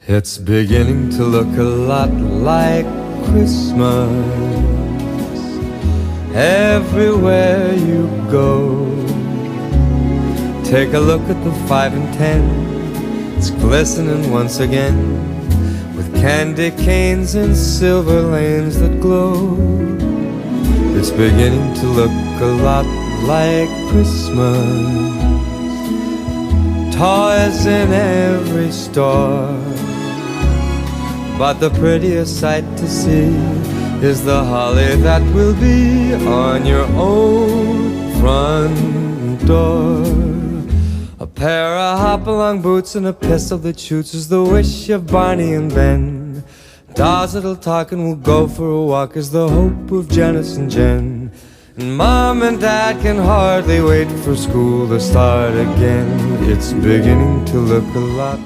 It's beginning to look a lot like Christmas everywhere you go. Take a look at the 5 and 10. It's glistening once again with candy canes and silver lanes that glow. It's beginning to look a lot like Christmas. Toys in every store, but the prettiest sight to see is the holly that will be on your own front door. A pair of hop-along boots and a pistol that shoots is the wish of Barney and Ben. Dolls that'll talk and will go for a walk is the hope of Janice and Jen. And Mom and Dad can hardly wait for school to start again. It's beginning to look a lot